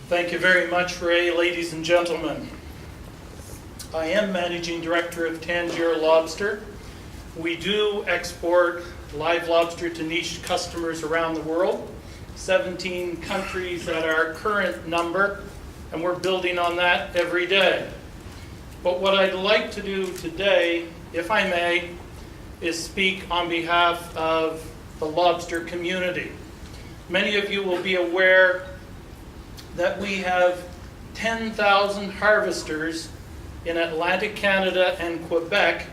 Thank you very much, Ray. Ladies and gentlemen, I am Managing Director of Tangier Lobster. We do export live lobster to niche customers around the world, 17 countries at our current number, and we're building on that every day. But what I'd like to do today, if I may, is speak on behalf of the lobster community. Many of you will be aware that we have 10,000 harvesters in Atlantic Canada and Quebec,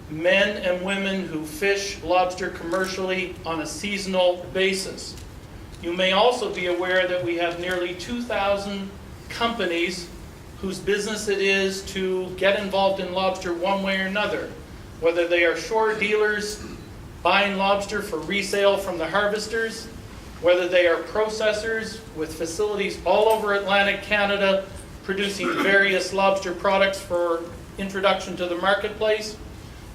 men and women who fish lobster commercially on a seasonal basis. You may also be aware that we have nearly 2,000 companies whose business it is to get involved in lobster one way or another, whether they are shore dealers buying lobster for resale from the harvesters, whether they are processors with facilities all over Atlantic Canada producing various lobster products for introduction to the marketplace,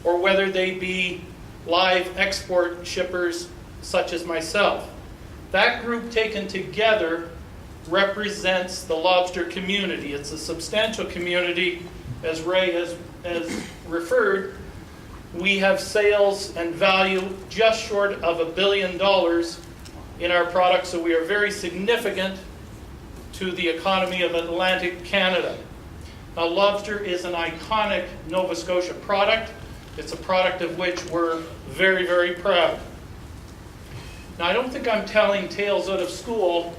or whether they be live export shippers such as myself. That group taken together represents the lobster community. It's a substantial community, as Ray has referred. We have sales and value just short of $1 billion in our products, so we are very significant to the economy of Atlantic Canada. Now, lobster is an iconic Nova Scotia product. It's a product of which we're very, very proud. Now, I don't think I'm telling tales out of school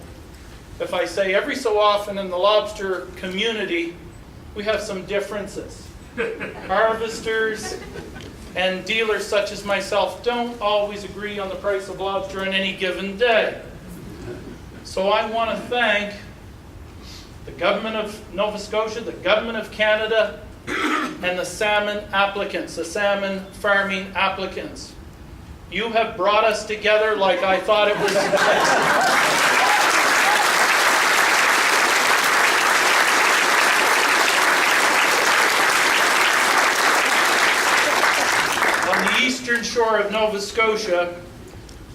if I say every so often in the lobster community, we have some differences. Harvesters and dealers such as myself don't always agree on the price of lobster on any given day. So I want to thank the government of Nova Scotia, the government of Canada, and the salmon applicants, the salmon farming applicants. You have brought us together like I thought it was. Eastern shore of Nova Scotia,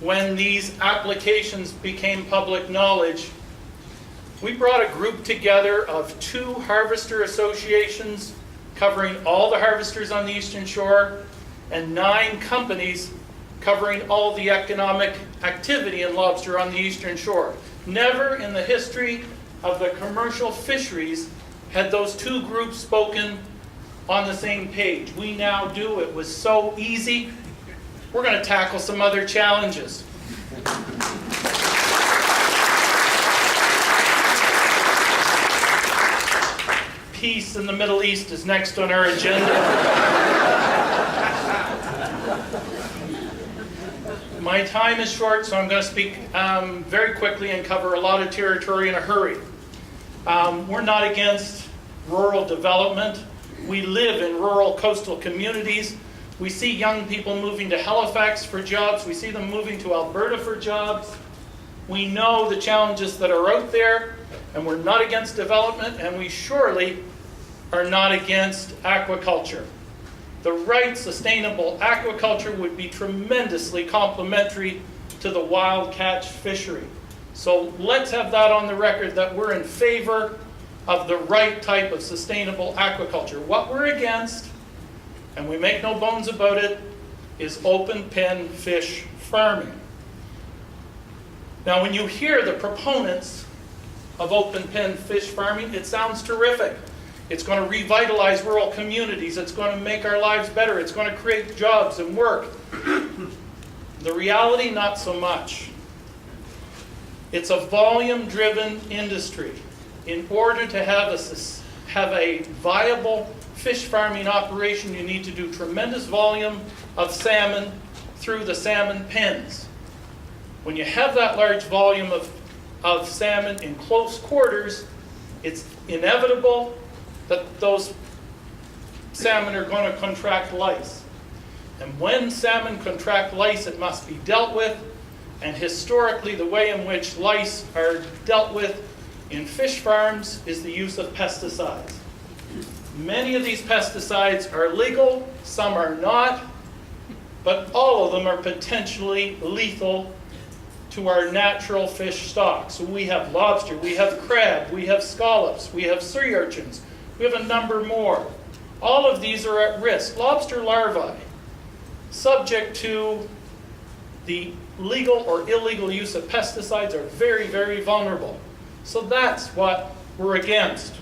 when these applications became public knowledge, we brought a group together of 2 harvester associations covering all the harvesters on the Eastern Shore and 9 companies covering all the economic activity in lobster on the Eastern Shore. Never in the history of the commercial fisheries had those 2 groups spoken on the same page. We now do. It was so easy. We're going to tackle some other challenges. Peace in the Middle East is next on our agenda. My time is short, so I'm going to speak very quickly and cover a lot of territory in a hurry. We're not against rural development. We live in rural coastal communities. We see young people moving to Halifax for jobs. We see them moving to Alberta for jobs. We know the challenges that are out there, and we're not against development, and we surely are not against aquaculture. The right sustainable aquaculture would be tremendously complementary to the wild catch fishery. So let's have that on the record that we're in favor of the right type of sustainable aquaculture. What we're against, and we make no bones about it, is open pen fish farming. Now, when you hear the proponents of open pen fish farming, it sounds terrific. It's going to revitalize rural communities. It's going to make our lives better. It's going to create jobs and work. The reality, not so much. It's a volume-driven industry. In order to have a viable fish farming operation, you need to do tremendous volume of salmon through the salmon pens. When you have that large volume of salmon in close quarters, it's inevitable that those salmon are going to contract lice. And when salmon contract lice, it must be dealt with. And historically, the way in which lice are dealt with in fish farms is the use of pesticides. Many of these pesticides are legal, some are not, but all of them are potentially lethal to our natural fish stock. So we have lobster, we have crab, we have scallops, we have sea urchins, we have a number more. All of these are at risk. Lobster larvae, subject to the legal or illegal use of pesticides, are very, very vulnerable. So that's what we're against.